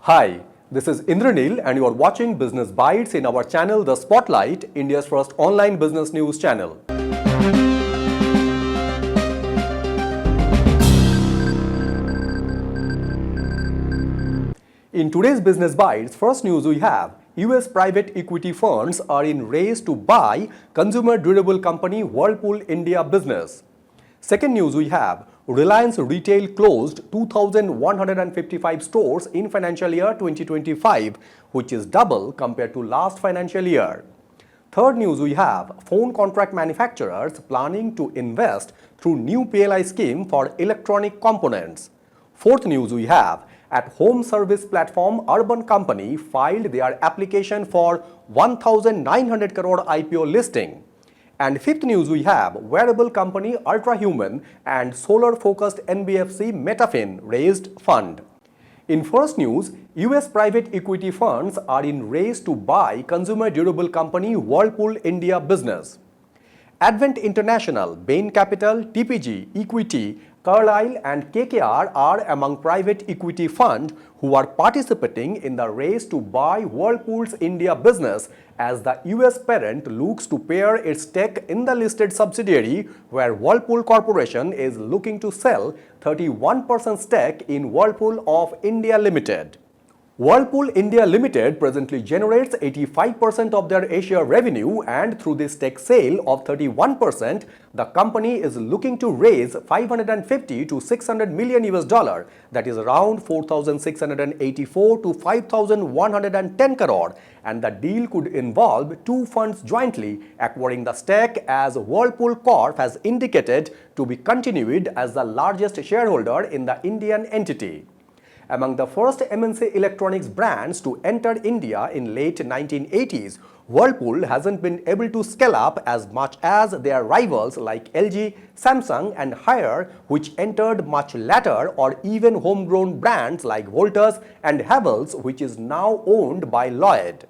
Hi, this is Indranil and you are watching Business Bites in our channel The Spotlight, India's first online business news channel. In today's Business Bites, first news we have, US private equity funds are in race to buy consumer durable company Whirlpool India business. Second news we have, Reliance Retail closed 2,155 stores in financial year 2025, which is double compared to last financial year. Third news we have, phone contract manufacturers planning to invest through new PLI scheme for electronic components. Fourth news we have, Athome service platform Urban Company filed their application for 1,900 crore IPO listing. And fifth news we have, wearable company Ultrahuman and solar-focused NBFC Metafin raised fund. In first news, US private equity funds are in race to buy consumer durable company Whirlpool India business. Advent International, Bain Capital, TPG, Equity, Carlyle and KKR are among private equity funds who are participating in the race to buy Whirlpool's India business as the US parent looks to pare its stake in the listed subsidiary where Whirlpool Corporation is looking to sell 31% stake in Whirlpool of India Limited. Whirlpool India Limited presently generates 85% of their Asia revenue, and through this stake sale of 31%, the company is looking to raise 550 to 600 million US dollar, that is around 4,684 to 5,110 crore, and the deal could involve two funds jointly acquiring the stake, as Whirlpool Corp has indicated to be continued as the largest shareholder in the Indian entity. Among the first MNC electronics brands to enter India in late 1980s, Whirlpool hasn't been able to scale up as much as their rivals like LG, Samsung and Haier, which entered much later, or even homegrown brands like Voltas and Havells, which is now owned by Lloyd.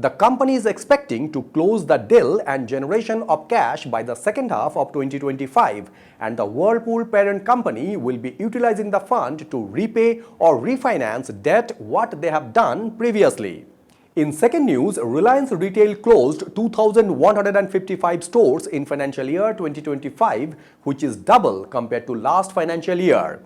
The company is expecting to close the deal and generation of cash by the second half of 2025, and the Whirlpool parent company will be utilizing the fund to repay or refinance debt what they have done previously. In second news, Reliance Retail closed 2,155 stores in financial year 2025, which is double compared to last financial year.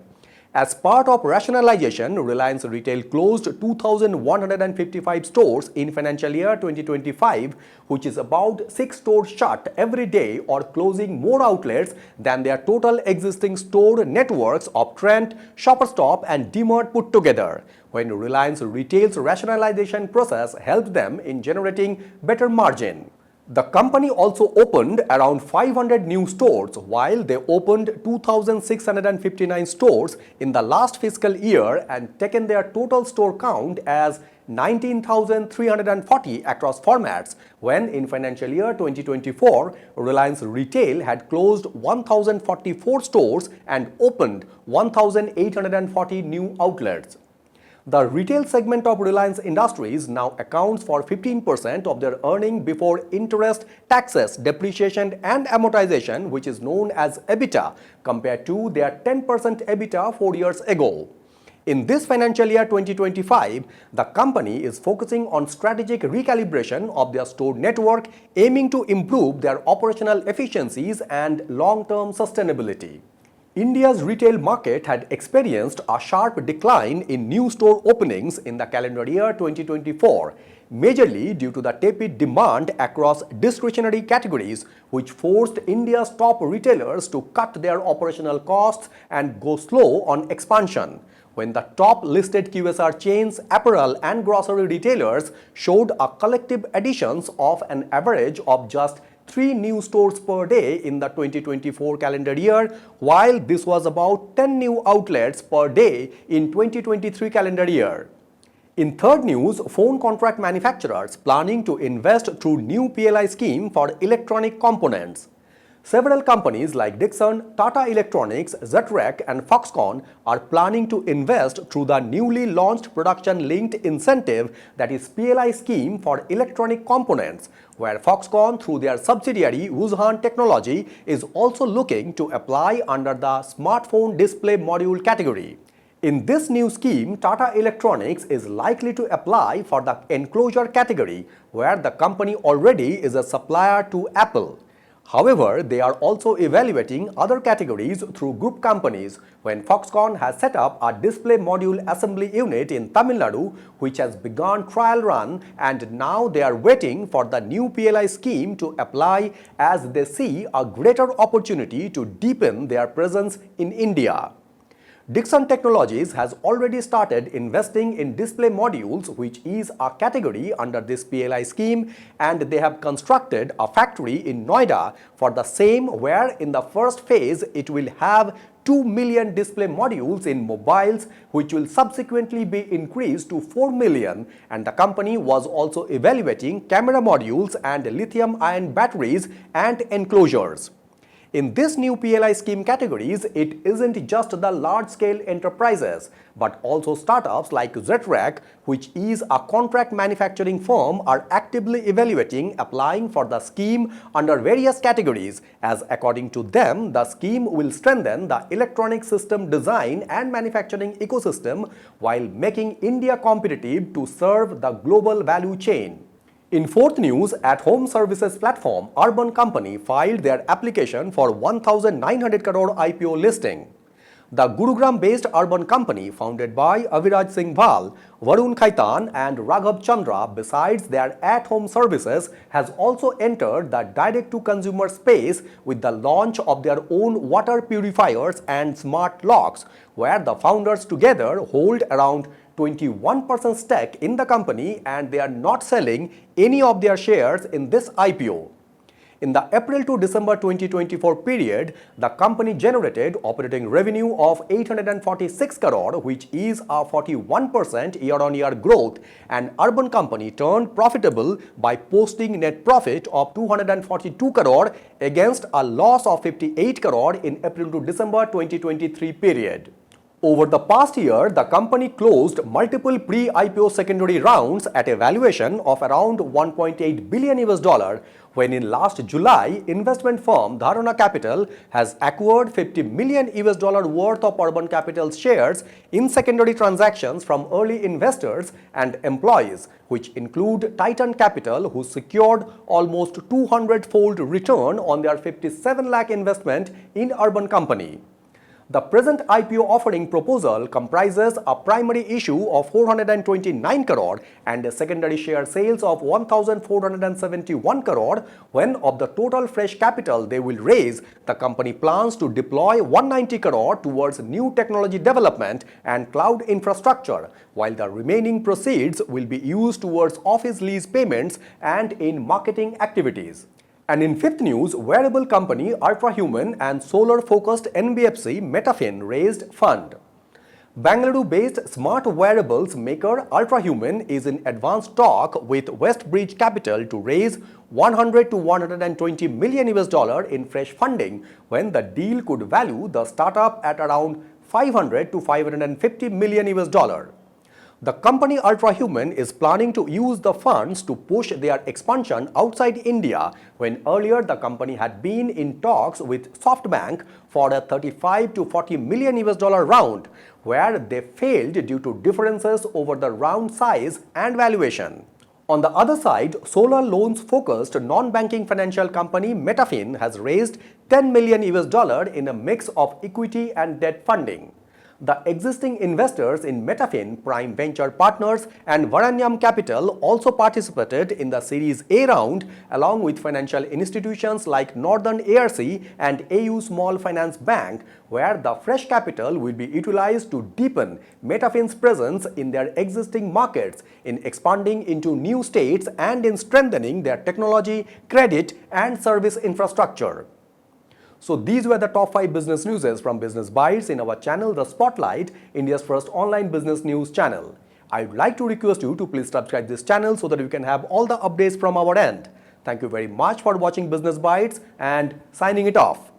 As part of rationalization, Reliance Retail closed 2,155 stores in financial year 2025, which is about 6 stores shut every day or closing more outlets than their total existing store networks of Trent, Shoppers Stop and DMart put together, when Reliance Retail's rationalization process helped them in generating better margin. The company also opened around 500 new stores, while they opened 2,659 stores in the last fiscal year and taken their total store count as 19,340 across formats, when in financial year 2024, Reliance Retail had closed 1,044 stores and opened 1,840 new outlets. The retail segment of Reliance Industries now accounts for 15% of their earning before interest, taxes, depreciation and amortization, which is known as EBITDA, compared to their 10% EBITDA 4 years ago. In this financial year 2025, the company is focusing on strategic recalibration of their store network, aiming to improve their operational efficiencies and long-term sustainability. India's retail market had experienced a sharp decline in new store openings in the calendar year 2024, majorly due to the tepid demand across discretionary categories, which forced India's top retailers to cut their operational costs and go slow on expansion, when the top listed QSR chains, apparel and grocery retailers showed a collective additions of an average of just 3 new stores per day in the 2024 calendar year, while this was about 10 new outlets per day in 2023 calendar year. In third news, phone contract manufacturers planning to invest through new PLI scheme for electronic components. Several companies like Dixon, Tata Electronics, Zetrec and Foxconn are planning to invest through the newly launched production-linked incentive, that is PLI scheme for electronic components, where Foxconn through their subsidiary Wuhan Technology is also looking to apply under the smartphone display module category. In this new scheme, Tata Electronics is likely to apply for the enclosure category, where the company already is a supplier to Apple. However, they are also evaluating other categories through group companies when Foxconn has set up a display module assembly unit in Tamil Nadu, which has begun trial run, and now they are waiting for the new PLI scheme to apply as they see a greater opportunity to deepen their presence in India. Dixon Technologies has already started investing in display modules, which is a category under this PLI scheme, and they have constructed a factory in Noida for the same, where in the first phase it will have 2 million display modules in mobiles, which will subsequently be increased to 4 million, and the company was also evaluating camera modules and lithium-ion batteries and enclosures. In this new PLI scheme categories, it isn't just the large-scale enterprises, but also startups like Zetrec, which is a contract manufacturing firm, are actively evaluating applying for the scheme under various categories, as according to them, the scheme will strengthen the electronic system design and manufacturing ecosystem while making India competitive to serve the global value chain. In fourth news, Athome services platform Urban Company filed their application for 1,900 crore IPO listing. The Gurugram-based Urban Company, founded by Aviraj Singh Bhal, Varun Khaitan and Raghav Chandra, besides their at-home services, has also entered the direct-to-consumer space with the launch of their own water purifiers and smart locks, where the founders together hold around 21% stake in the company, and they are not selling any of their shares in this IPO. In the April to December 2024 period, the company generated operating revenue of 846 crore, which is a 41% year-on-year growth, and Urban Company turned profitable by posting net profit of 242 crore against a loss of 58 crore in April to December 2023 period. Over the past year, the company closed multiple pre-IPO secondary rounds at a valuation of around $1.8 billion, when in last July, investment firm Dharana Capital has acquired $50 million worth of Urban Capital's shares in secondary transactions from early investors and employees, which include Titan Capital, who secured almost 200-fold return on their 57 lakh investment in Urban Company. The present IPO offering proposal comprises a primary issue of 429 crore and a secondary share sales of 1,471 crore, when of the total fresh capital they will raise, the company plans to deploy 190 crore towards new technology development and cloud infrastructure, while the remaining proceeds will be used towards office lease payments and in marketing activities. And in fifth news, wearable company Ultrahuman and solar-focused NBFC Metafin raised fund. Bangalore-based smart wearables maker Ultrahuman is in advanced talk with Westbridge Capital to raise 100 to 120 million in fresh funding, when the deal could value the startup at around 500 to 550 million. The company Ultrahuman is planning to use the funds to push their expansion outside India, when earlier the company had been in talks with SoftBank for a 35 to 40 million round, where they failed due to differences over the round size and valuation. On the other side, solar loans focused non-banking financial company Metafin has raised $10 million in a mix of equity and debt funding. The existing investors in Metafin, Prime Venture Partners and Varanyam Capital also participated in the Series A round, along with financial institutions like Northern ARC and AU Small Finance Bank, where the fresh capital will be utilized to deepen Metafin's presence in their existing markets, in expanding into new states and in strengthening their technology, credit and service infrastructure. So these were the top 5 business newses from Business Bytes in our channel The Spotlight, India's first online business news channel. I would like to request you to please subscribe this channel so that you can have all the updates from our end. Thank you very much for watching Business Bytes, and signing it off.